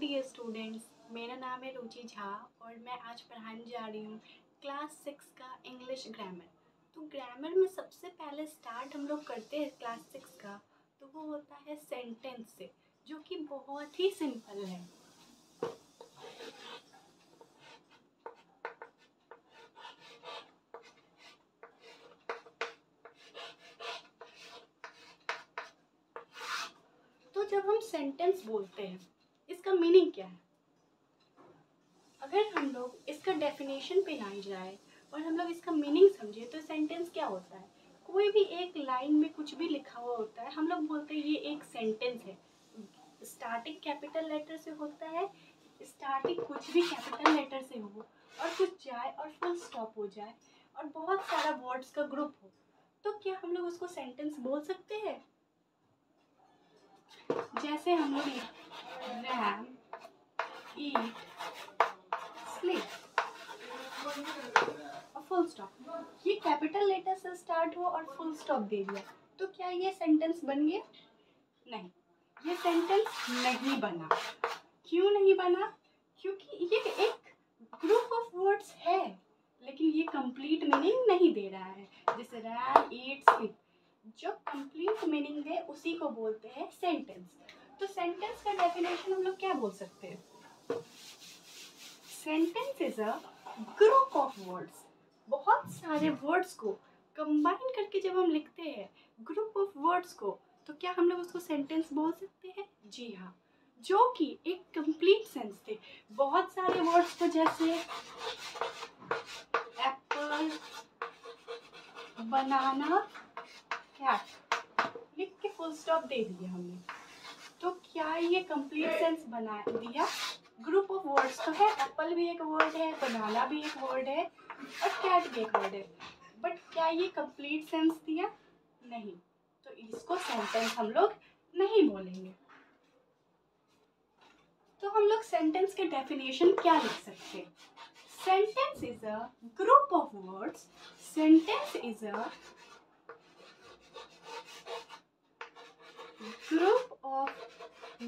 Dear students, मेरा नाम है रुचि झा और मैं आज पढ़ाने जा रही हूँ क्लास 6 का इंग्लिश ग्रामर। तो ग्रामर में सबसे पहले स्टार्ट हम लोग करते हैं क्लास 6 का, तो वो होता है सेंटेंस से, जो कि बहुत ही सिंपल है। तो जब हम सेंटेंस बोलते हैं, इसका मीनिंग क्या है? अगर हम लोग इसका डेफिनेशन पे ना जाए और हम लोग इसका मीनिंग समझे तो सेंटेंस क्या होता है? कोई भी एक लाइन में कुछ भी लिखा हुआ होता है, हम लोग बोलते हैं ये एक सेंटेंस है। स्टार्टिंग कैपिटल लेटर से होता है, स्टार्टिंग कुछ भी कैपिटल लेटर से हो और कुछ जाए और फुल स्टॉप हो जाए और बहुत सारा वर्ड्स का ग्रुप हो, तो क्या हम लोग उसको सेंटेंस बोल सकते हैं? जैसे हम लोग रैम, ईट, स्लीप और फुल स्टॉप, ये कैपिटल लेटर से स्टार्ट हुआ और फुल स्टॉप दे दिया, तो क्या ये सेंटेंस बन गया? नहीं, ये सेंटेंस नहीं बना। क्यों नहीं बना? क्योंकि ये एक ग्रुप ऑफ वर्ड्स है, लेकिन ये कंप्लीट मीनिंग नहीं दे रहा है। जैसे रैम, ईट, स्लीप, जो कंप्लीट मीनिंग दे उसी को बोलते हैं सेंटेंस। तो सेंटेंस का डेफिनेशन हम लोग क्या बोल सकते हैं? Sentence is a group of words. बहुत सारे वर्ड्स को कंबाइन करके जब हम लिखते हैं ग्रुप ऑफ वर्ड्स को, तो क्या हम लोग उसको सेंटेंस बोल सकते हैं? जी हाँ, जो कि एक कंप्लीट सेंस थे। बहुत सारे वर्ड्स को जैसे एप्पल, बनाना, कैट लिख के फुल स्टॉप दे दिया हमने, तो क्या ये कंप्लीट सेंस बना दिया? ग्रुप ऑफ वर्ड्स तो है, एप्पल भी एक वर्ड है, बनाना भी एक वर्ड है और कैट भी एक वर्ड है, बट क्या ये कंप्लीट सेंस दिया? नहीं, तो इसको सेंटेंस हम लोग नहीं बोलेंगे। तो हम लोग सेंटेंस के डेफिनेशन क्या लिख सकते हैं? Sentence is a group of words. Sentence is a group of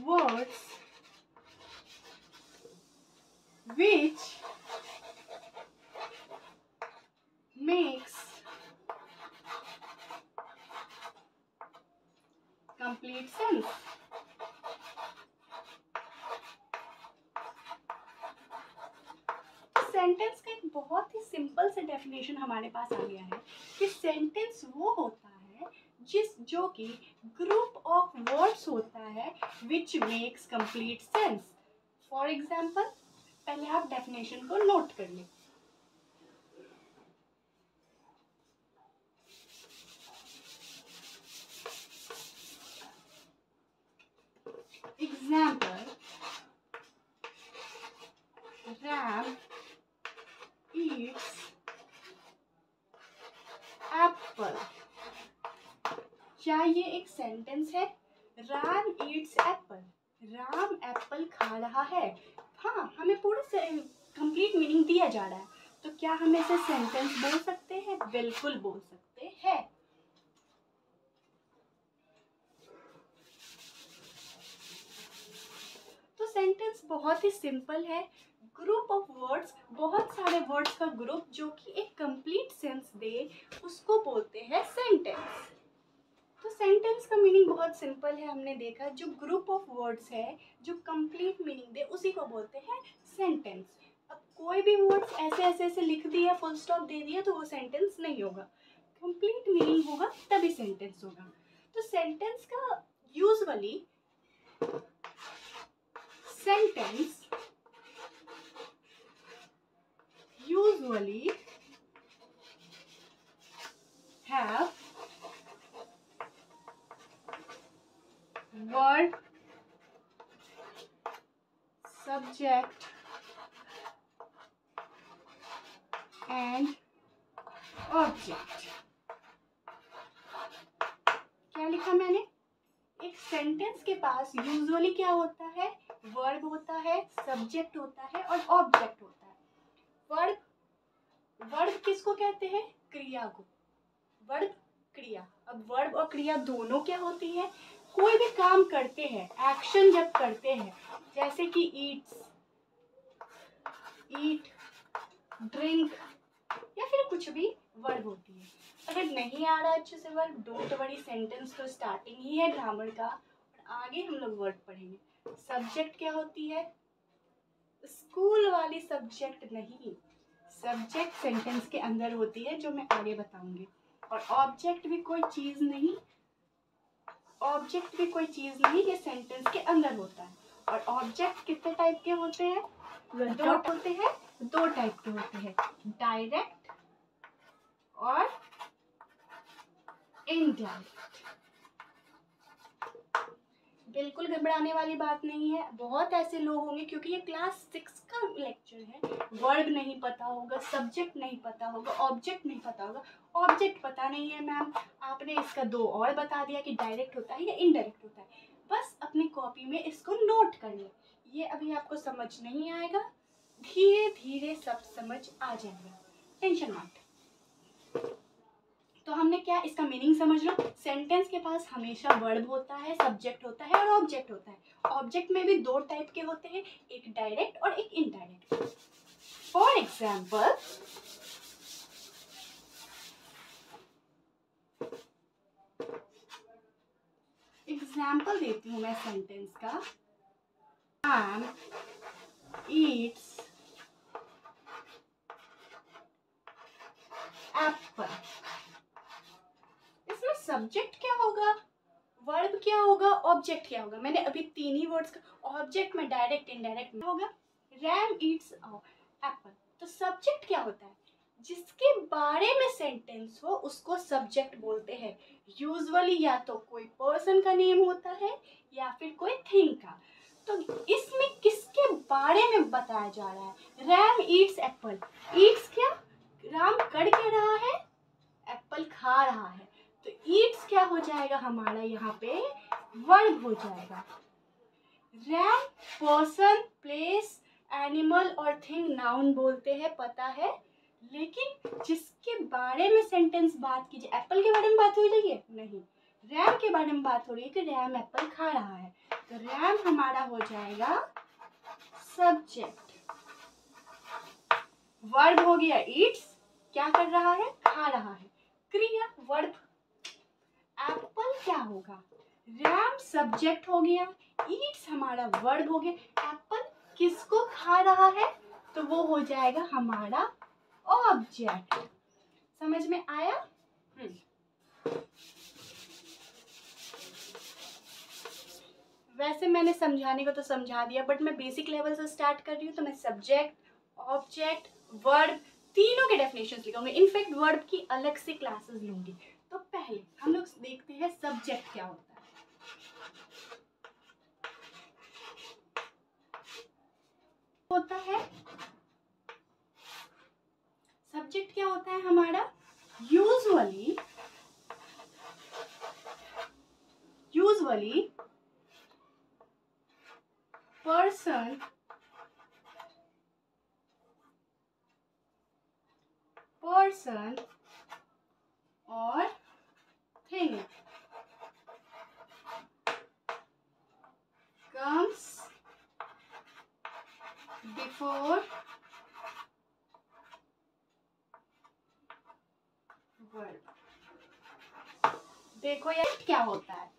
words which makes complete sense. Sentence का एक बहुत ही सिंपल से डेफिनेशन हमारे पास आ गया है कि सेंटेंस वो होता है जो कि ग्रुप ऑफ वर्ड्स होता है which makes complete sense. For example, पहले आप डेफिनेशन को नोट कर लें। Example, RAM eats apple। क्या ये एक सेंटेंस है? Ram Yeats Apple, Ram Apple खा रहा है। हाँ, हमें पूरा कंप्लीट मीनिंग दिया जा रहा है, तो क्या हम इसे सेंटेंस बोल सकते हैं? बिल्कुल बोल सकते हैं। तो सेंटेंस बहुत ही सिंपल है। ग्रुप ऑफ वर्ड्स, बहुत सारे वर्ड्स का ग्रुप जो कि एक कंप्लीट सेंस दे, उसको बोलते हैं सेंटेंस। तो सेंटेंस का मीनिंग बहुत सिंपल है, हमने देखा। जो ग्रुप ऑफ वर्ड्स है जो कंप्लीट मीनिंग दे, उसी को बोलते हैं सेंटेंस। अब कोई भी वर्ड्स ऐसे लिख दिया, फुल स्टॉप दे दिया, तो वो सेंटेंस नहीं होगा। कंप्लीट मीनिंग होगा तभी सेंटेंस होगा। तो सेंटेंस का usually have verb, subject and object। क्या लिखा मैंने? एक सेंटेंस के पास यूजुअली क्या होता है? वर्ब होता है, सब्जेक्ट होता है और ऑब्जेक्ट होता है। वर्ब किसको कहते हैं? क्रिया को। वर्ब क्रिया। अब वर्ब और क्रिया दोनों क्या होती है? कोई भी काम करते हैं, एक्शन जब करते हैं, जैसे कि ईट, ड्रिंक या फिर कुछ भी वर्ब होती है। अगर नहीं आ रहा अच्छे से वर्ब, डोंट वरी, सेंटेंस तो स्टार्टिंग ही है ग्रामर का, और आगे हम लोग वर्ड पढ़ेंगे। सब्जेक्ट क्या होती है? स्कूल वाली सब्जेक्ट नहीं, सब्जेक्ट सेंटेंस के अंदर होती है, जो मैं आगे बताऊंगी। और ऑब्जेक्ट भी कोई चीज नहीं, ये सेंटेंस के अंदर होता है। और ऑब्जेक्ट कितने टाइप के होते हैं? दो टाइप के होते हैं, डायरेक्ट और इनडायरेक्ट। बिल्कुल घबराने वाली बात नहीं है। बहुत ऐसे लोग होंगे, क्योंकि ये क्लास 6 का लेक्चर है, वर्ब नहीं पता होगा, सब्जेक्ट नहीं पता होगा, ऑब्जेक्ट नहीं पता होगा। ऑब्जेक्ट पता नहीं है मैम, आपने इसका 2 और बता दिया कि डायरेक्ट होता है या इनडायरेक्ट होता है। बस अपनी कॉपी में इसको नोट कर ले। ये अभी आपको समझ नहीं आएगा, धीरे धीरे सब समझ आ जाएगा, टेंशन मत। तो हमने क्या, इसका मीनिंग समझ लो। सेंटेंस के पास हमेशा वर्ब होता है, सब्जेक्ट होता है और ऑब्जेक्ट होता है। ऑब्जेक्ट में भी 2 टाइप के होते हैं, एक डायरेक्ट और एक इनडायरेक्ट। फॉर एग्जाम्पल देती हूँ मैं सेंटेंस का। Ma'am Yeats Apple. इसमें सब्जेक्ट क्या होगा, वर्ब क्या होगा, ऑब्जेक्ट क्या होगा? मैंने अभी 3 ही वर्ड्स का, ऑब्जेक्ट में डायरेक्ट इनडायरेक्ट में होगा। रैम ईट्स एप्पल, तो सब्जेक्ट क्या होता है? जिसके बारे में सेंटेंस हो उसको सब्जेक्ट बोलते हैं। यूजुअली या तो कोई पर्सन का नेम होता है या फिर कोई थिंग का। तो इसमें किसके बारे में बताया जा रहा है? RAM Yeats Apple. ईट्स क्या, राम कर क्या रहा है? एप्पल खा रहा है। तो ईट्स क्या हो जाएगा हमारा यहाँ पे? वर्ब हो जाएगा। रैम पर्सन, प्लेस, एनिमल और थिंग नाउन बोलते हैं, पता है। लेकिन जिसके बारे में सेंटेंस बात कीजिए, एप्पल के बारे में बात हो रही है? नहीं, रैम के बारे में बात हो रही है कि रैम एप्पल खा रहा है। तो रैम हमारा हो जाएगा सब्जेक्ट। वर्ब हो गया ईट्स, क्या कर रहा है? खा रहा है, क्रिया वर्ब। एप्पल क्या होगा? रैम सब्जेक्ट हो गया, ईट्स हमारा वर्ब हो गया। एप्पल किसको खा रहा है? तो वो हो जाएगा हमारा ऑब्जेक्ट। समझ में आया? वैसे मैंने समझाने को तो समझा दिया, बट मैं बेसिक लेवल से स्टार्ट कर रही हूँ, तो मैं सब्जेक्ट, ऑब्जेक्ट, वर्ब तीनों के डेफिनेशंस लिखूंगी। इनफैक्ट वर्ब की अलग से क्लासेस लूंगी। तो पहले हम लोग देखते हैं सब्जेक्ट क्या होता है। सब्जेक्ट क्या होता है हमारा? यूजुअली पर्सन और थिंग comes before verb। देखो यार क्या होता है,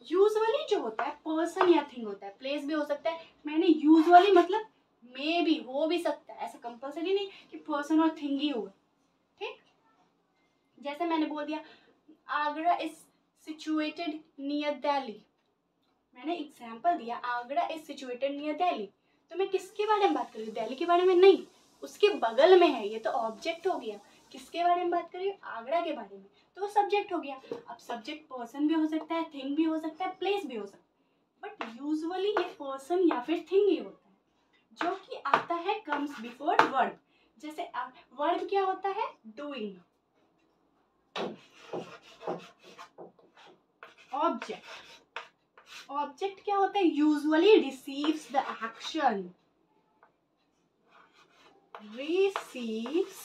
यूजुअली जो होता है पर्सन या थिंग होता है, प्लेस भी हो सकता है। मैंने यूजुअली मतलब मे भी हो भी सकता है, ऐसा कंपल्सरी नहीं कि पर्सन और थिंग ही होगा। ठीक, जैसे मैंने बोल दिया Agra is situated near Delhi, मैंने एग्जाम्पल दिया Agra is situated near Delhi. तो मैं किसके बारे में बात कर रही हूँ? दिल्ली के बारे में नहीं, उसके बगल में है, ये तो ऑब्जेक्ट हो गया। किसके बारे में बात कर रही हूँ? आगरा के बारे में, तो वो सब्जेक्ट हो गया। अब सब्जेक्ट पर्सन भी हो सकता है, थिंग भी हो सकता है, प्लेस भी हो सकता है, बट यूजुअली ये पर्सन या फिर थिंग ही होता है, जो कि आता है कम्स बिफोर वर्ब। जैसे वर्ब क्या होता है? डूइंग। ऑब्जेक्ट क्या होता है? Usually receives the action, receives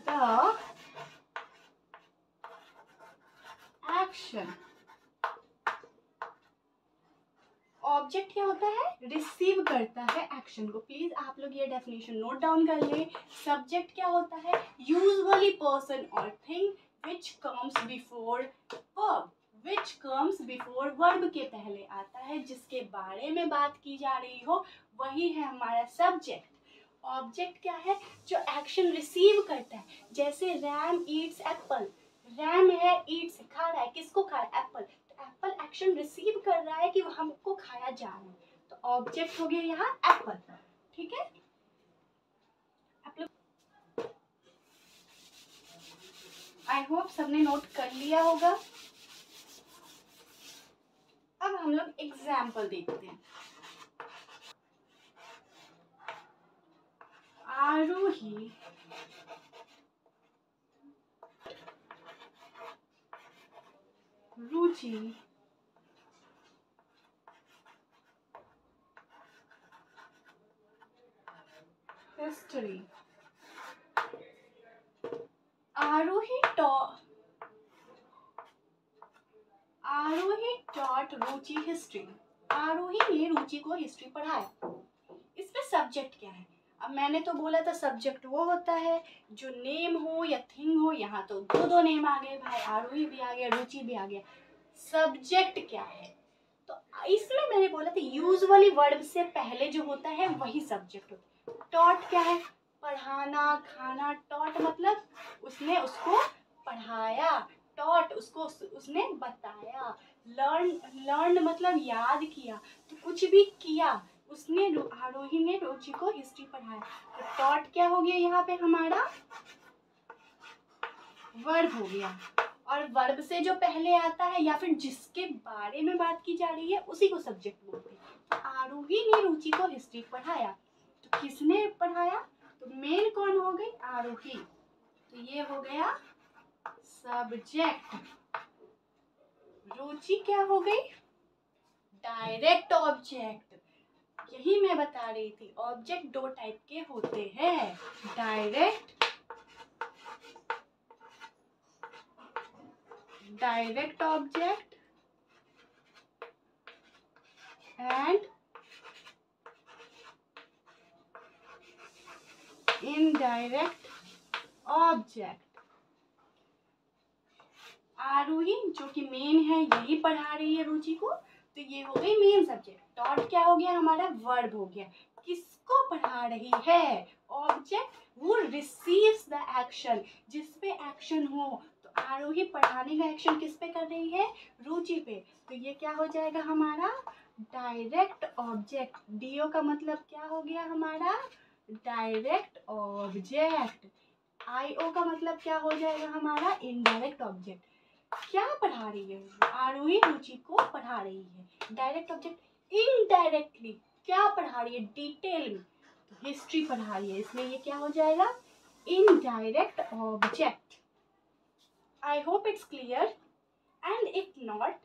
the action. Object क्या होता है? रिसीव करता है एक्शन को। प्लीज आप लोग ये डेफिनेशन नोट डाउन कर ले। सब्जेक्ट क्या होता है? यूजुअली पर्सन और thing which comes before verb, which comes before verb के पहले आता है, जिसके बारे में बात की जा रही हो वही है हमारा सब्जेक्ट। ऑब्जेक्ट क्या है? जो एक्शन रिसीव करता है। जैसे रैम ईट्स एप्पल, रैम है, ईट्स खा रहा है, किसको खा रहा है? एप्पल। एप्पल एक्शन रिसीव कर रहा है कि वो हमको खाया जा रहा है, तो ऑब्जेक्ट हो गया यहाँ एप्पल। ठीक है, आप लोग आई होप सबने नोट कर लिया होगा। अब हम लोग एग्जाम्पल देखते हैं। आरोही रुचि हिस्ट्री। आरोही टॉट रुचि हिस्ट्री। आरोही ने रुचि को हिस्ट्री पढ़ाया। इसमें सब्जेक्ट क्या है? अब मैंने तो बोला था सब्जेक्ट वो होता है जो नेम हो या थिंग हो। यहाँ तो दो नेम आ गए भाई, आरोही भी आ गया, रुचि भी आ गया। सब्जेक्ट क्या है? तो इसमें मैंने बोला था यूजुअली वर्ब से पहले जो होता है वही सब्जेक्ट होता है। टॉट क्या है? पढ़ाना, खाना। टॉट मतलब उसने उसको पढ़ाया, टॉट उसको उसने बताया। लर्न मतलब याद किया, तो कुछ भी किया उसने। आरोही ने रुचि को हिस्ट्री पढ़ाया, तो टॉट क्या हो गया यहाँ पे हमारा? वर्ब हो गया। और वर्ब से जो पहले आता है या फिर जिसके बारे में बात की जा रही है उसी को सब्जेक्ट बोलते हैं। तो आरोही ने रुचि को हिस्ट्री पढ़ाया, तो किसने पढ़ाया? तो मेन कौन हो गई? आरोही। तो ये हो गया सब्जेक्ट। रुचि क्या हो गई? Direct object. यही मैं बता रही थी, ऑब्जेक्ट दो टाइप के होते हैं, direct object and indirect object. Arohi जो कि मेन है यही पढ़ा रही है रुचि को, तो ये हो गई मेन सब्जेक्ट। डॉट क्या हो गया हमारा? वर्ब हो गया। किसको पढ़ा रही है? ऑब्जेक्ट वो रिसीव्स द एक्शन, जिस पे एक्शन हो। तो आरोही पढ़ाने का एक्शन किस पे कर रही है? रुचि पे। तो ये क्या हो जाएगा हमारा? Direct object. डीओ का मतलब क्या हो गया हमारा? Direct object. आईओ का मतलब क्या हो जाएगा हमारा? Indirect object. क्या पढ़ा रही है? आरोही रुचि को पढ़ा रही है। डायरेक्ट ऑब्जेक्ट इनडायरेक्टली क्या पढ़ा रही है? डिटेल में। तो हिस्ट्री पढ़ा रही है, इसलिए ये क्या हो जाएगा? Indirect object. I hope it's clear, and if not,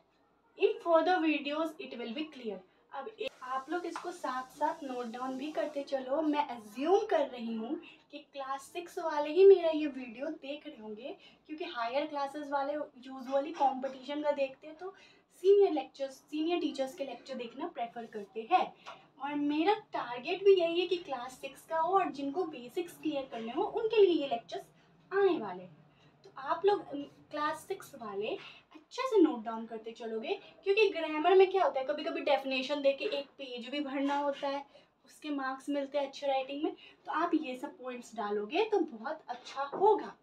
in further videos it will be clear. अब आप लोग इसको साथ साथ नोट डाउन भी करते चलो। मैं अज्यूम कर रही हूँ कि क्लास 6 वाले ही मेरा ये वीडियो देख रहे होंगे, क्योंकि हायर क्लासेस वाले यूजुअली कंपटीशन का देखते हैं तो सीनियर टीचर्स के लेक्चर देखना प्रेफर करते हैं। और मेरा टारगेट भी यही है कि क्लास 6 का हो और जिनको बेसिक्स क्लियर करने हो उनके लिए ये लेक्चर्स आने वाले हैं। तो आप लोग क्लास 6 वाले अच्छे से नोट डाउन करते चलोगे, क्योंकि ग्रामर में क्या होता है, कभी कभी डेफिनेशन देके एक पेज भी भरना होता है, उसके मार्क्स मिलते हैं अच्छे राइटिंग में। तो आप ये सब पॉइंट्स डालोगे तो बहुत अच्छा होगा।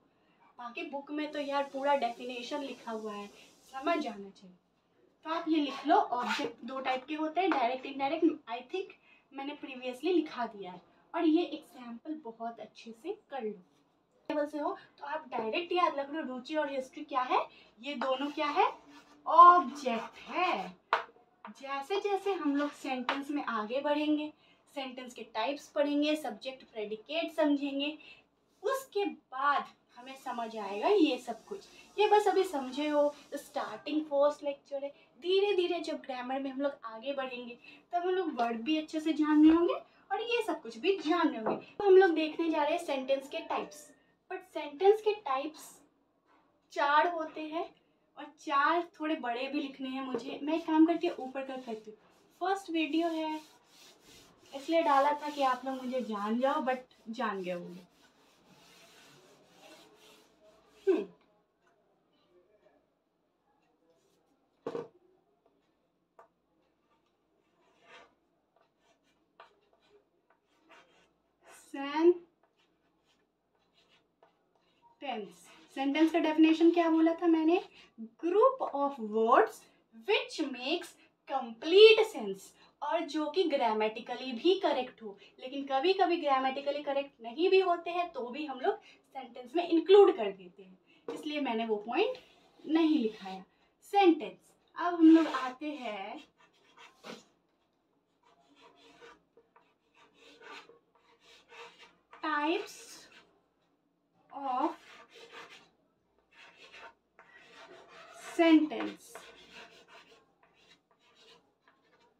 बाकी बुक में तो यार पूरा डेफिनेशन लिखा हुआ है, समझ जाना चाहिए। तो आप ये लिख लो, ऑब्जेक्ट दो टाइप के होते हैं, डायरेक्ट इनडायरेक्ट। आई थिंक मैंने प्रीवियसली लिखा दिया है, और ये एग्जाम्पल बहुत अच्छे से कर लो। लेवल से हो तो आप डायरेक्ट याद रख लो, रुचि और हिस्ट्री क्या है? ये दोनों क्या है? ऑब्जेक्ट है। जैसे जैसे हम लोग सेंटेंस में आगे बढ़ेंगे, सेंटेंस के टाइप्स पढ़ेंगे, सब्जेक्ट प्रेडिकेट समझेंगे, उसके बाद हमें समझ आएगा ये सब कुछ। ये बस अभी समझे हो, स्टार्टिंग फर्स्ट लेक्चर है। धीरे धीरे जब ग्रामर में हम लोग आगे बढ़ेंगे तब हम लोग वर्ड भी अच्छे से जान रहे होंगे और ये सब कुछ भी जान रहे होंगे। तो हम लोग देखने जा रहे हैं सेंटेंस के टाइप्स। बट सेंटेंस के टाइप्स 4 होते हैं, और 4 थोड़े बड़े भी लिखने हैं मुझे। मैं एक काम करती हूँ, ऊपर कर करती हूँ। फर्स्ट वीडियो है इसलिए डाला था कि आप लोग मुझे जान जाओ, बट जान गए होंगे। सेंटेंस का डेफिनेशन क्या बोला था मैंने? Group of words which makes complete sense, और जो कि ग्रामेटिकली भी करेक्ट हो। लेकिन कभी कभी ग्रामेटिकली करेक्ट नहीं भी होते हैं तो भी हम लोग सेंटेंस में इंक्लूड कर देते हैं, इसलिए मैंने वो पॉइंट नहीं लिखाया। सेंटेंस। अब हम लोग आते हैं टाइप्स ऑफ सेंटेंस।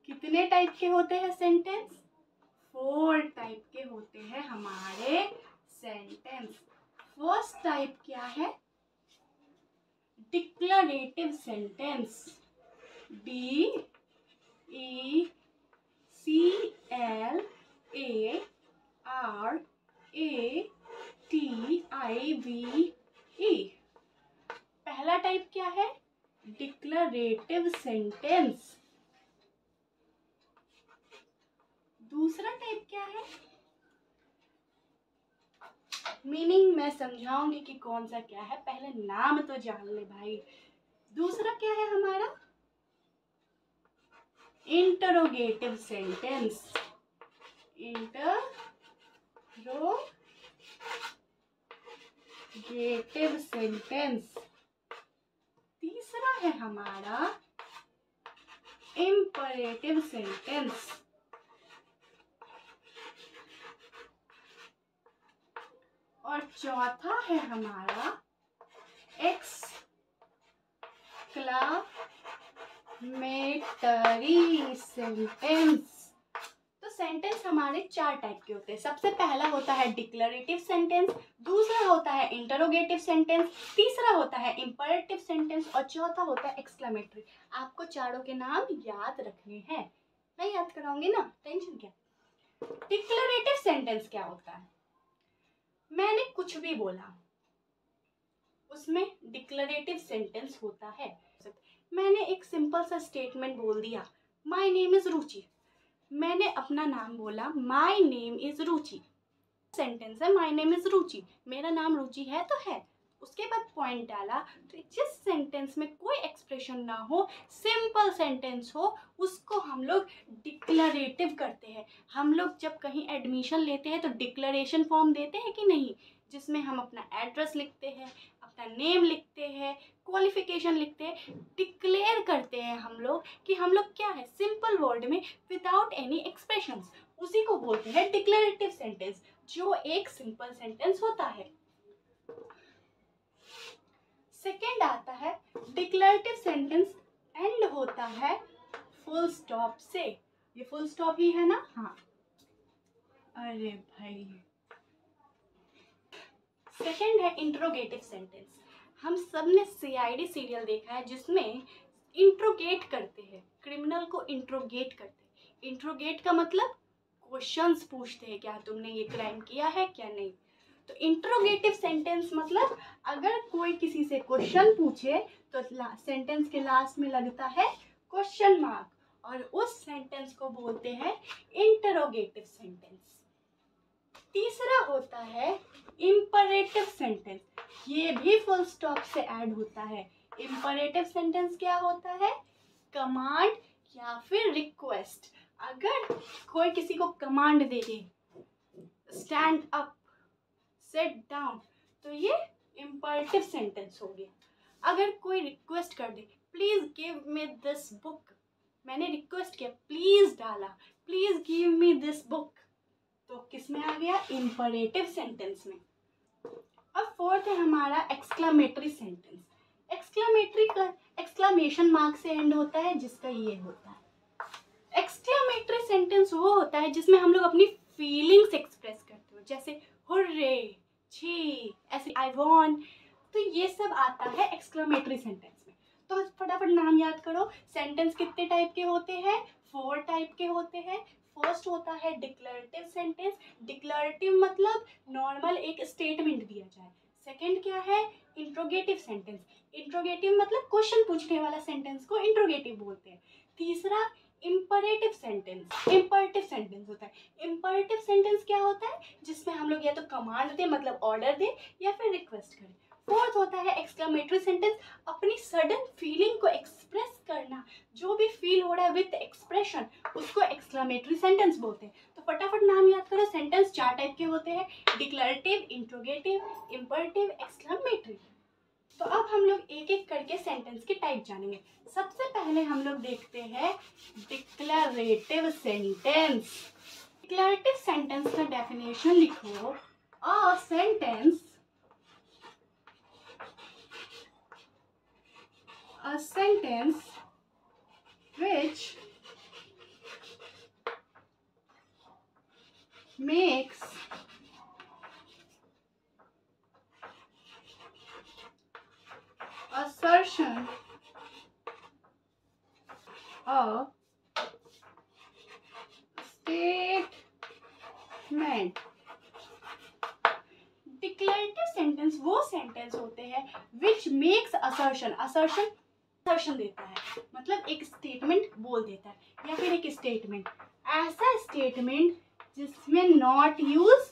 कितने टाइप के होते हैं सेंटेंस? 4 टाइप के होते हैं हमारे सेंटेंस। फर्स्ट टाइप क्या है? डिक्लरेटिव सेंटेंस। DECLARATIVE। पहला टाइप क्या है? डिक्लरेटिव सेंटेंस। दूसरा टाइप क्या है? मीनिंग मैं समझाऊंगी कि कौन सा क्या है, पहले नाम तो जान ले भाई। दूसरा क्या है हमारा? Interrogative sentence. Interrogative sentence. तीसरा है हमारा इंपरेटिव सेंटेंस। और चौथा है हमारा एक्सक्लामेटरी सेंटेंस। तो सेंटेंस हमारे 4 टाइप के होते हैं। सबसे पहला होता है डिक्लरेटिव सेंटेंस, दूसरा होता है इंटरोगेटिव सेंटेंस, तीसरा होता है इंपरेटिव सेंटेंस और चौथा होता है एक्सक्लामेटरी। आपको चारों के नाम याद रखने हैं, मैं याद कराऊंगी ना, टेंशन क्या। डिक्लरेटिव सेंटेंस क्या होता है? मैंने कुछ भी बोला उसमें डिक्लरेटिव सेंटेंस होता है। मैंने एक सिंपल सा स्टेटमेंट बोल दिया, माय नेम इज रुचि। मैंने अपना नाम बोला, my name is Ruchi. Sentence है माय नेम इज रुचि, मेरा नाम रुचि है तो है। उसके बाद पॉइंट डाला, तो जिस सेंटेंस में कोई एक्सप्रेशन ना हो, सिंपल सेंटेंस हो, उसको हम लोग डिक्लरेटिव करते हैं। हम लोग जब कहीं एडमिशन लेते हैं तो डिक्लरेशन फॉर्म देते हैं कि नहीं, जिसमें हम अपना एड्रेस लिखते हैं, अपना नेम लिखते हैं, क्वालिफिकेशन लिखते हैं, डिक्लेयर करते हैं हम लोग कि हम लोग क्या है, सिंपल वर्ड में विदाउट एनी एक्सप्रेशंस। उसी को बोलते हैं डिक्लरेटिव सेंटेंस, जो एक सिंपल सेंटेंस होता है। सेकेंड आता है डिक्लरेटिव सेंटेंस एंड होता है फुल स्टॉप से। ये फुल स्टॉप ही है ना? हाँ, अरे भाई। सेकेंड है इंट्रोगेटिव सेंटेंस। हम सब ने CID सीरियल देखा है जिसमें इंट्रोगेट करते हैं, क्रिमिनल को इंट्रोगेट करते हैं। इंट्रोगेट का मतलब क्वेश्चंस पूछते हैं, क्या तुमने ये क्राइम किया है क्या नहीं। तो इंट्रोगेटिव सेंटेंस मतलब अगर कोई किसी से क्वेश्चन पूछे तो सेंटेंस के लास्ट में लगता है क्वेश्चन मार्क, और उस सेंटेंस को बोलते हैं इंटरोगेटिव सेंटेंस। तीसरा होता है इंपरेटिव सेंटेंस। ये भी फुल स्टॉप से ऐड होता है। इंपरेटिव सेंटेंस क्या होता है? कमांड या फिर रिक्वेस्ट। अगर कोई किसी को कमांड दे दे, स्टैंड अप, सिट डाउन, तो ये इंपरेटिव सेंटेंस हो गया। अगर कोई रिक्वेस्ट कर दे, please give me this book, मैंने रिक्वेस्ट किया, प्लीज डाला, please give me this book, तो किस में आ गया? इंपरेटिव सेंटेंस में। अब फोर्थ है हमारा एक्सक्लामेटरी सेंटेंस। एक्सक्लामेटरी का एक्सक्लामेशन मार्क से एंड होता है, जिसका ये होता है। एक्सक्लामेटरी सेंटेंस वो होता है जिसमें हम लोग अपनी फीलिंग्स एक्सप्रेस करते हो, जैसे हुर्रे, छी, ऐसे आई वॉन्ट, तो ये सब आता है एक्सक्लामेटरी सेंटेंस में। फटाफट नाम याद करो। सेंटेंस कितने टाइप के होते हैं? 4 टाइप के होते हैं। फर्स्ट होता है डिक्लेरेटिव सेंटेंस। डिक्लेरेटिव मतलब नॉर्मल एक स्टेटमेंट दिया जाए। सेकंड क्या है? Interrogative sentence. इंट्रोगेटिव मतलब क्वेश्चन पूछने वाला सेंटेंस को इंट्रोगेटिव बोलते हैं। तीसरा इम्परेटिव सेंटेंस। इम्परेटिव सेंटेंस होता है। इम्परेटिव सेंटेंस क्या होता है? जिसमें हम लोग या तो कमांड दे मतलब ऑर्डर दे या फिर रिक्वेस्ट करें। फोर्थ होता है एक्सक्लेमेटरी सेंटेंस। अपनी सडन फीलिंग को एक्सप्रेस करना, जो भी फील हो रहा है विद एक्सप्रेशन, उसको एक्सक्लेमेटरी सेंटेंस बोलते हैं। तो फटाफट नाम याद करो। सेंटेंस 4 टाइप के होते हैं, डिक्लेरेटिव, इंट्रोगेटिव, इम्परेटिव, एक्सक्लेमेटरी। तो अब हम लोग एक एक करके सेंटेंस के टाइप जानेंगे। सबसे पहले हम लोग देखते हैं डिक्लेरेटिव सेंटेंस। डिक्लेरेटिव सेंटेंस का डेफिनेशन लिखो। अ sentence which makes assertion, a statement। Declarative sentence वो सेंटेंस होते हैं विच मेक्स असर्शन। असर्शन देता है मतलब एक स्टेटमेंट बोल देता है या फिर एक स्टेटमेंट, ऐसा स्टेटमेंट जिसमें नॉट यूज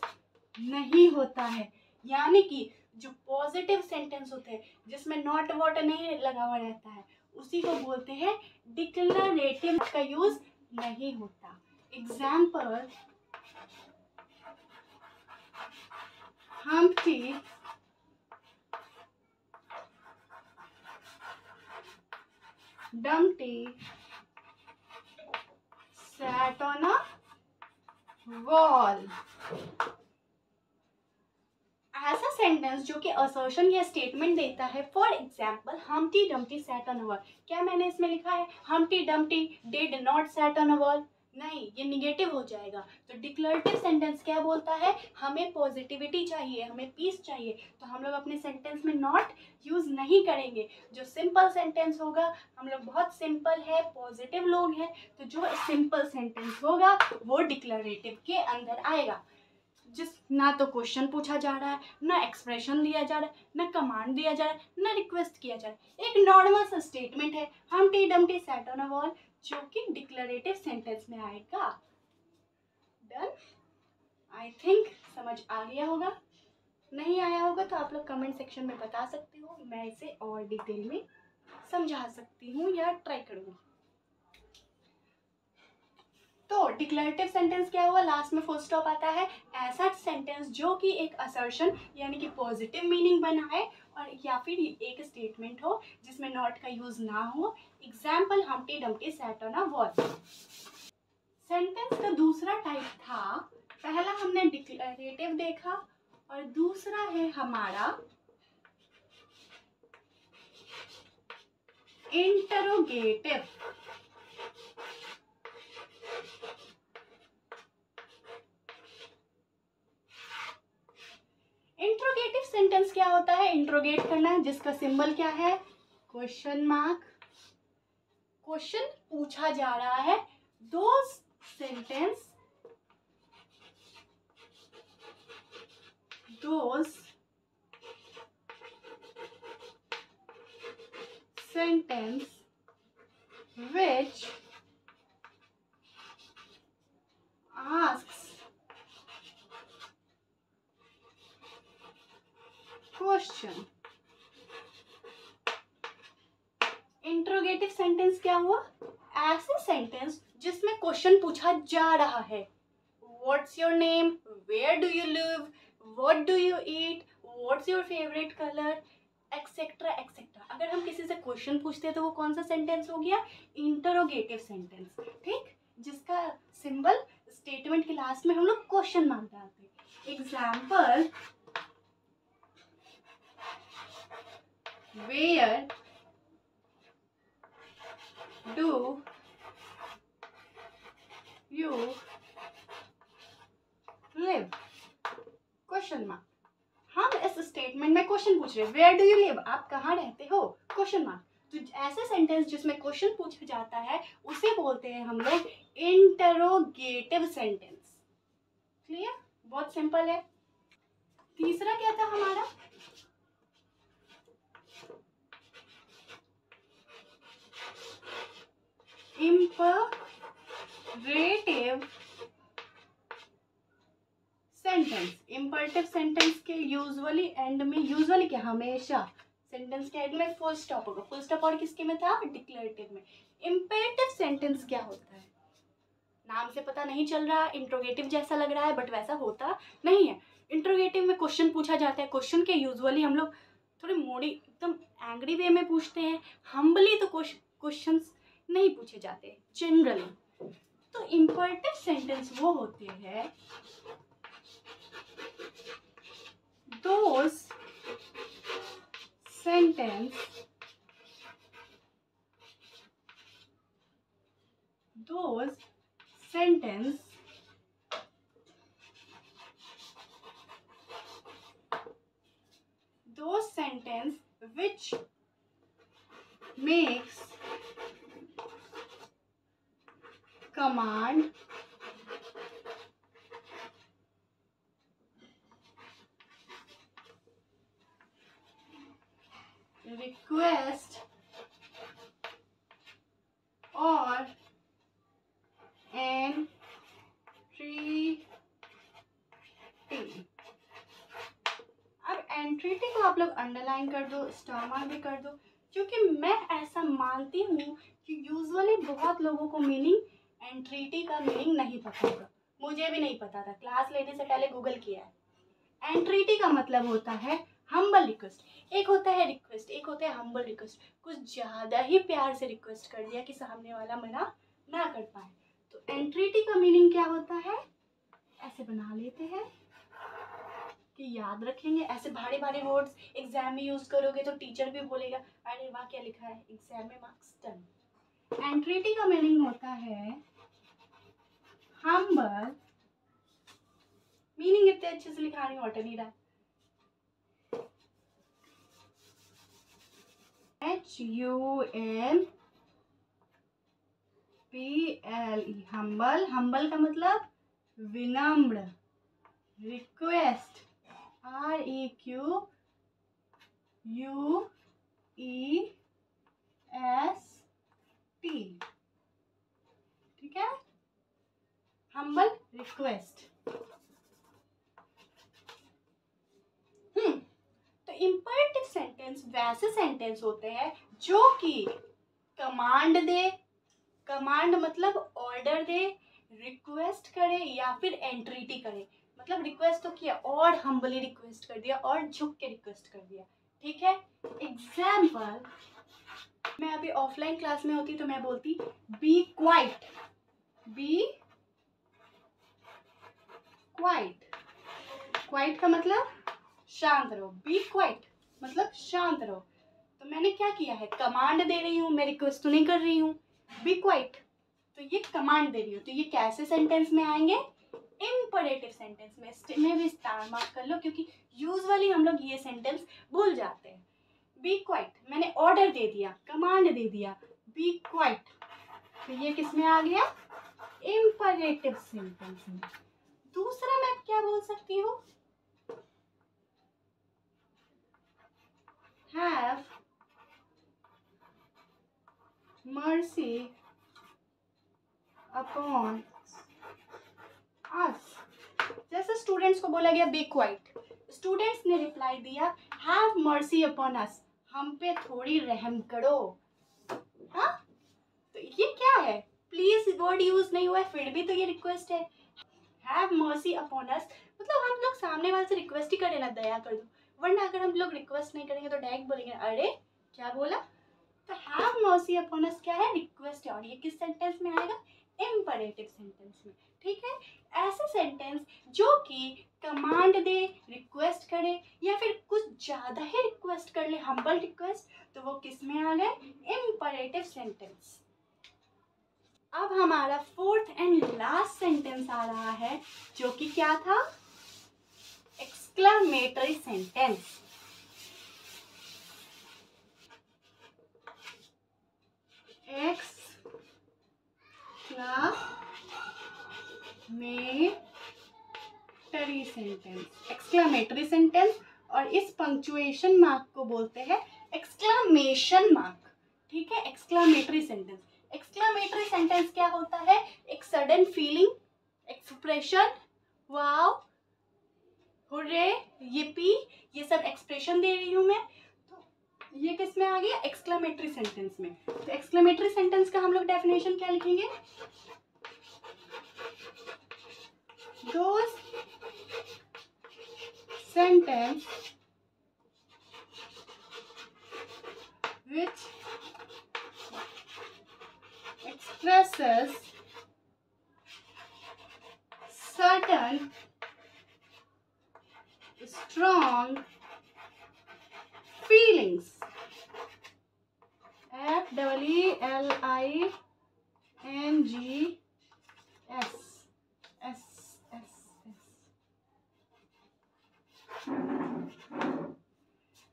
नहीं होता है। यानी कि जो पॉजिटिव सेंटेंस होते हैं जिसमें नॉट वॉट नहीं लगा हुआ रहता है, उसी को बोलते हैं डिक्लेरेटिव, का यूज नहीं होता। Example, Humpty Dumpty sat on a wall। ऐसा सेंटेंस जो कि असर्शन या स्टेटमेंट देता है। For example, Humpty Dumpty sat on a wall। क्या मैंने इसमें लिखा है Humpty Dumpty did not sat on a wall? नहीं, ये निगेटिव हो जाएगा। तो डिक्लेरेटिव सेंटेंस क्या बोलता है? हमें पॉजिटिविटी चाहिए, हमें पीस चाहिए, तो हम लोग अपने सेंटेंस में नॉट यूज नहीं करेंगे। जो सिंपल सेंटेंस होगा, हम लोग बहुत सिंपल है, पॉजिटिव लोग हैं, तो जो सिंपल सेंटेंस होगा वो डिक्लेरेटिव के अंदर आएगा। जिस ना तो क्वेश्चन पूछा जा रहा है, ना एक्सप्रेशन दिया जा रहा है, ना कमांड दिया जा रहा है, ना रिक्वेस्ट किया जा रहा है, एक नॉर्मल सा स्टेटमेंट है Humpty Dumpty sat on a wall, जो कि डिक्लेरेटिव सेंटेंस में आएगा। डन? आई थिंक समझ आ गया होगा। नहीं आया होगा तो आप लोग कमेंट सेक्शन में बता सकते हो, मैं इसे और डिटेल में समझा सकती हूँ या ट्राई करूँगी। तो डिक्लेरेटिव सेंटेंस क्या हुआ? लास्ट में फुल स्टॉप आता है। ऐसा सेंटेंस जो कि एक असर्शन यानी कि पॉजिटिव मीनिंग बनाए और या फिर एक स्टेटमेंट हो जिसमें नॉट का यूज ना हो। Example, Humpty Dumpty sat on a wall। Sentence का दूसरा टाइप था, पहला हमने डिक्लेरेटिव देखा और दूसरा है हमारा इंटरोगेटिव। इंट्रोगेटिव सेंटेंस क्या होता है? इंट्रोगेट करना, जिसका सिंबल क्या है? Question mark. क्वेश्चन पूछा जा रहा है। Those sentence which asks question. Interrogative sentence क्या हुआ? ऐसे सेंटेंस जिसमें क्वेश्चन पूछा जा रहा है। What's your name, where do you live, what do you eat, what's your favourite colour, etcetera etcetera. अगर हम किसी से क्वेश्चन पूछते हैं तो वो कौन सा सेंटेंस हो गया? Interrogative sentence. ठीक, जिसका सिंबल स्टेटमेंट के लास्ट में हम लोग क्वेश्चन मार्क डालते हैं। Example, where do you live, question mark. हम इस स्टेटमेंट में क्वेश्चन पूछ रहे हैं, वेयर डू यू लिव, आप कहाँ रहते हो, क्वेश्चन मार्क। तो ऐसे सेंटेंस जिसमें क्वेश्चन पूछा जाता है उसे बोलते हैं हम लोग इंटरोगेटिव सेंटेंस। क्लियर? बहुत सिंपल है। तीसरा क्या था हमारा? Imperative sentence. इम्परेटिव सेंटेंस के यूजुअली एंड में, यूजुअली क्या, हमेशा सेंटेंस के एंड में फुल स्टॉप होगा। फुल स्टॉप और किसके में था? डिक्लेरेटिव में। इम्परेटिव सेंटेंस क्या होता है? नाम से पता नहीं चल रहा, इंट्रोगेटिव जैसा लग रहा है, बट वैसा होता नहीं है। इंट्रोगेटिव में क्वेश्चन पूछा जाता है। क्वेश्चन के यूजुअली हम लोग थोड़ी मोड़ी, एकदम एंग्री वे में पूछते हैं। हम्बली तो क्वेश्चंस नहीं पूछे जाते जनरली। तो इम्परेटिव सेंटेंस वो होते हैं those sentence which makes command request or entreaty। अब एंट्रीटी को आप लोग अंडरलाइन कर दो, स्टार मार्क भी कर दो, क्योंकि मैं ऐसा मानती हूँ कि यूजुअली बहुत लोगों को मीनिंग एंट्रीटी का मीनिंग नहीं पता होगा। मुझे भी नहीं पता था, क्लास लेने से पहले गूगल किया है। एंट्रीटी का मतलब होता है हम्बल रिक्वेस्ट। एक होता है रिक्वेस्ट, एक होता है हम्बल रिक्वेस्ट। कुछ ज़्यादा ही प्यार से रिक्वेस्ट कर दिया कि सामने वाला मना ना कर पाए। तो एंट्रीटी का मीनिंग क्या होता है? ऐसे बना लेते हैं कि याद रखेंगे। ऐसे भारी भारी वर्ड्स एग्जाम में यूज करोगे तो टीचर भी बोलेगा अरे वाह क्या लिखा है, एग्जाम में मार्क्स डन। एंट्रीटी का मीनिंग होता है हम्बल। मीनिंग इतने अच्छे से लिखा नहीं, हट नहीं रहा। HUMBLE, humble. हम्बल का मतलब विनम्र। रिक्वेस्ट, REQUEST, ठीक है? Humble request. तो इम्परेटिव सेंटेंस वैसे सेंटेंस होते हैं जो कि कमांड दे, कमांड मतलब ऑर्डर दे, रिक्वेस्ट करे या फिर एंट्रीटी करे। मतलब रिक्वेस्ट तो किया और हम्बली रिक्वेस्ट कर दिया और झुक के रिक्वेस्ट कर दिया, ठीक है? एग्जाम्पल, मैं अभी ऑफलाइन क्लास में होती तो मैं बोलती be quiet. Be quiet, quiet का मतलब शांत रहो। बी क्वाइट मतलब शांत रहो। तो मैंने क्या किया है? कमांड दे रही हूँ, मैं रिक्वेस्ट तो नहीं कर रही हूँ। बी क्वाइट, तो ये कमांड दे रही हूँ। तो ये कैसे सेंटेंस में आएंगे? इम्परेटिव सेंटेंस में। में भी स्टार मार्क कर लो, क्योंकि यूजुअली हम लोग ये सेंटेंस भूल जाते हैं। बी क्वाइट, मैंने ऑर्डर दे दिया, कमांड दे दिया, बी क्वाइट, तो ये किस में आ गया? इम्परेटिव सेंटेंस में। दूसरा मैं क्या बोल सकती हूँ? Have mercy upon us। जैसे स्टूडेंट्स को बोला गया बी क्वाइट, स्टूडेंट्स ने रिप्लाई दिया हैव मर्सी अपॉन अस, हम पे थोड़ी रहम करो। हाँ, तो ये क्या है? प्लीज वर्ड यूज नहीं हुआ है, फिर भी तो ये रिक्वेस्ट है। हैव मर्सी अपॉन अस मतलब हम लोग सामने वाले से रिक्वेस्ट ही करें ना, दया कर दो। वरना अगर हम लोग रिक्वेस्ट नहीं करेंगे तो डायरेक्ट बोलेंगे अरे क्या बोला। तो हैव मर्सी अपॉन अस क्या है? रिक्वेस्ट है। और ये किस सेंटेंस में आएगा? इम्परेटिव सेंटेंस में, ठीक है? ऐसे सेंटेंस जो कि कमांड दे, रिक्वेस्ट करे या फिर कुछ ज्यादा ही रिक्वेस्ट कर ले, हम्बल रिक्वेस्ट, तो वो किस में आ गए? Imperative sentence. अब हमारा फोर्थ एंड लास्ट सेंटेंस आ रहा है, जो कि क्या था? Exclamatory sentence. Sentence, exclamatory sentence, और इस पंक्चुएशन मार्क को बोलते हैं एक्सक्लेमेशन मार्क। ठीक है, एक्सक्लेमेटरी सेंटेंस। एक्सक्लेमेटरी सेंटेंस क्या होता है? एक sudden feeling, expression, wow, hurray, yippee, ये सब एक्सप्रेशन दे रही हूँ मैं, तो ये किस में आ गया? एक्सक्लेमेटरी सेंटेंस में। तो एक्सक्लेमेटरी सेंटेंस का हम लोग डेफिनेशन क्या लिखेंगे? Those sentence which expresses certain strong feelings. FEELINGS.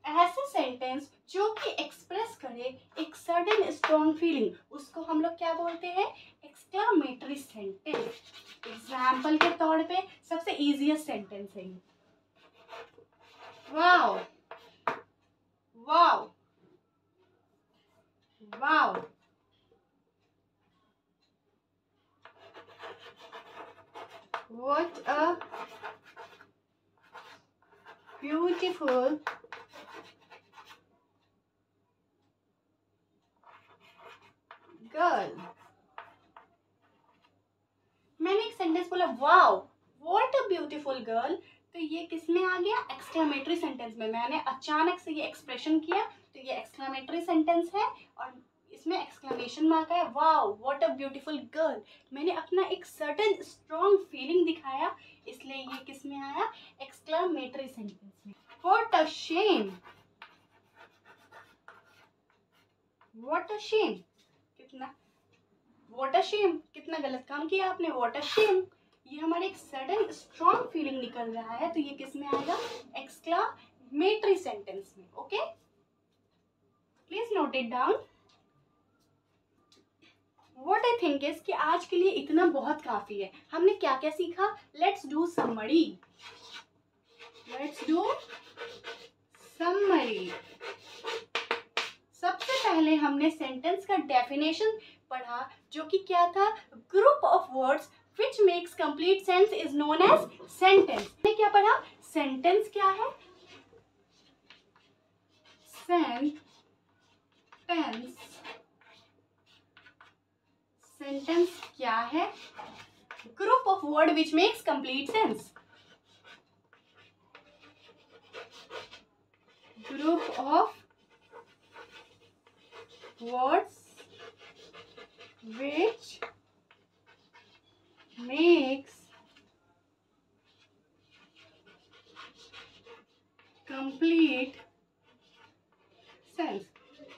ऐसे सेंटेंस जो कि एक्सप्रेस करे एक सडन स्ट्रॉन्ग फीलिंग, उसको हम लोग क्या बोलते हैं? Exclamatory sentence. एग्जाम्पल के तौर पे सबसे इजीएस्ट सेंटेंस है ये, wow, wow, wow, what a beautiful girl. मैंने एक सेंटेंस बोला wow, what a beautiful girl, तो ये किस में आ गया? एक्सक्लेमेटरी सेंटेंस में। मैंने अचानक से ये एक्सप्रेशन किया तो ये एक्सक्लेमेटरी सेंटेंस है, और इसमें एक्सक्लेमेशन मार्क है, wow, what a beautiful girl. मैंने अपना एक सर्टेन स्ट्रॉन्ग फीलिंग दिखाया, इसलिए ये किस में आया? एक्सक्लेमेटरी सेंटेंस में। What a shame, what a shame, कितना, व्हाट अ शेम, कितना गलत काम किया आपने, व्हाट अ शेम। ये हमारे एक सडन स्ट्रॉन्ग फीलिंग निकल रहा है, तो ये किस में आएगा? एक्सक्लेमेटरी सेंटेंस में। Okay, please note it down. What I think is कि आज के लिए इतना बहुत काफी है। हमने क्या क्या सीखा? Let's do summary, let's do summary. सबसे पहले हमने सेंटेंस का डेफिनेशन पढ़ा, जो कि क्या था? Group of words which makes complete sense is known as sentence। हमने क्या पढ़ा? सेंटेंस क्या है? सेंटेंस क्या है? Group of word which makes complete sense। Group of words which makes complete sense।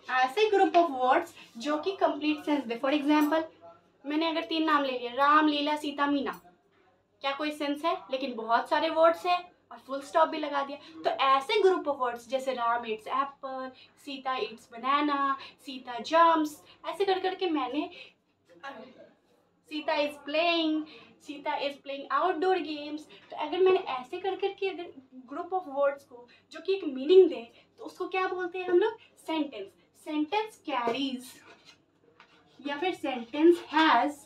ऐसे ग्रुप ऑफ वर्ड्स जो कि complete sense they. For example, मैंने अगर 3 नाम ले लिया, राम, लीला, सीता, मीना, क्या कोई सेंस है? लेकिन बहुत सारे वर्ड्स है और फुल स्टॉप भी लगा दिया। तो ऐसे ग्रुप ऑफ वर्ड्स जैसे Ram it's apple, Sita it's banana, Sita jumps, ऐसे कर करके मैंने Sita is playing outdoor games. तो अगर मैंने ऐसे कर करके अगर ग्रुप ऑफ वर्ड्स को जो कि एक मीनिंग दे, तो उसको क्या बोलते हैं हम लोग? सेंटेंस। सेंटेंस कैरीज या फिर sentence has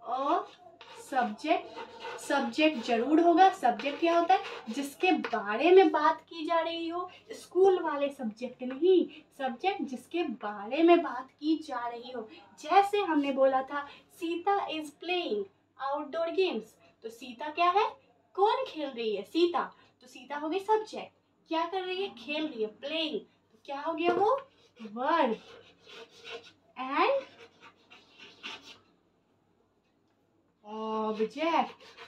a subject. Subject जरूर होगा। सब्जेक्ट क्या होता है? जिसके बारे में बात की जा रही हो। स्कूल वाले सब्जेक्ट नहीं, सब्जेक्ट जिसके बारे में बात की जा रही हो। जैसे हमने बोला था Sita is playing outdoor games, तो सीता क्या है? कौन खेल रही है? सीता। तो सीता हो गई सब्जेक्ट, क्या कर रही है? खेल रही है, प्लेइंग। तो क्या हो गया वो? Verb. And object.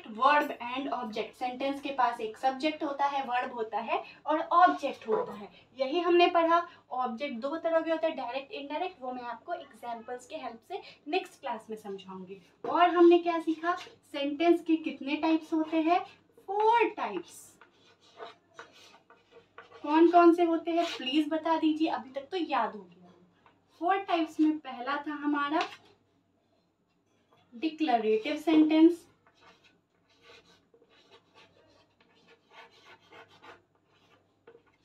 Verb and object. Sentence के पास एक सब्जेक्ट होता है, वर्ब होता है और ऑब्जेक्ट होता है। यही हमने पढ़ा। ऑब्जेक्ट 2 तरह के होते हैं, डायरेक्ट इनडायरेक्ट। वो मैं आपको एग्जांपल्स के हेल्प से नेक्स्ट क्लास में समझाऊंगी। और हमने क्या सीखा? सेंटेंस के कितने टाइप्स होते हैं? 4 टाइप्स। कौन कौन से होते हैं प्लीज बता दीजिए, अभी तक तो याद हो गया। 4 टाइप्स में पहला था हमारा डिक्लरेटिव सेंटेंस,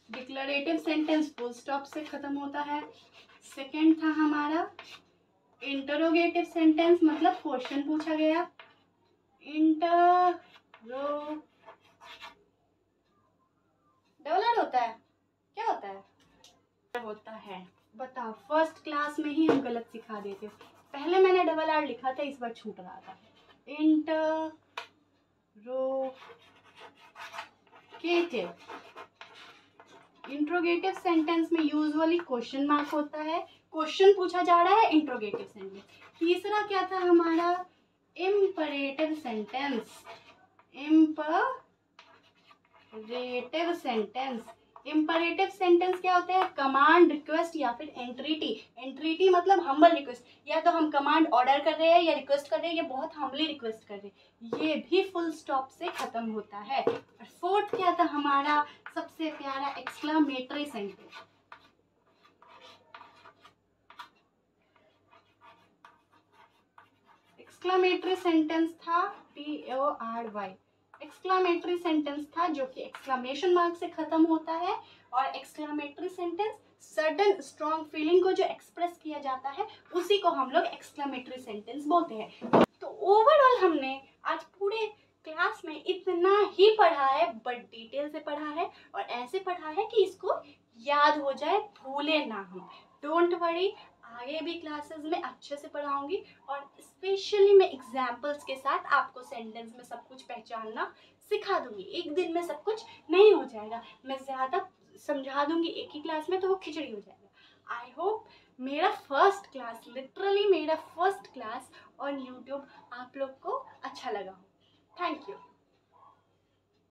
डिक्लरेटिव सेंटेंस फुल स्टॉप से खत्म होता है। सेकंड था हमारा इंटरोगेटिव सेंटेंस, मतलब क्वेश्चन पूछा गया। डबल आर होता है, क्या होता है? होता है, बताओ फर्स्ट क्लास में ही हम गलत सिखा देते। पहले मैंने डबल आर लिखा था, इस बार छूट रहा था। इंट्रोगेटिव सेंटेंस में यूजुअली क्वेश्चन मार्क होता है, क्वेश्चन पूछा जा रहा है, इंट्रोगेटिव सेंटेंस। तीसरा क्या था हमारा? Imperative sentence, imperative sentence. Imperative sentence क्या होते हैं? कमांड, रिक्वेस्ट या फिर एंट्रीटी। एंट्रीटी मतलब हम्बल रिक्वेस्ट, या तो हम कमांड ऑर्डर कर रहे हैं या रिक्वेस्ट कर रहे हैं, या बहुत हम्बली रिक्वेस्ट कर रहे हैं, ये भी फुल स्टॉप से खत्म होता है। और फोर्थ क्या था हमारा? सबसे प्यारा एक्सक्लामेटरी सेंटेंस। एक्सक्लामेटरी सेंटेंस था TORY। एक्सक्लामेटरी सेंटेंस था जो कि एक्सक्लामेशन मार्क से खत्म होता है। और exclamatory sentence sudden strong feeling को जो एक्सप्रेस किया जाता है, उसी को हम लोग एक्सक्लामेटरी सेंटेंस बोलते हैं। तो ओवरऑल हमने आज पूरे क्लास में इतना ही पढ़ा है, बट डिटेल से पढ़ा है और ऐसे पढ़ा है कि इसको याद हो जाए, भूले ना हम। डोंट वरी, आगे भी क्लासेस में अच्छे से पढ़ाऊंगी और स्पेशली मैं एग्जाम्पल्स के साथ आपको सेंटेंस में सब कुछ पहचानना सिखा दूंगी। एक दिन में सब कुछ नहीं हो जाएगा, मैं ज़्यादा समझा दूंगी एक ही क्लास में, तो वो खिचड़ी हो जाएगा। आई होप मेरा फर्स्ट क्लास, लिटरली मेरा फर्स्ट क्लास ऑन यूट्यूब आप लोग को अच्छा लगा हो। Thank you.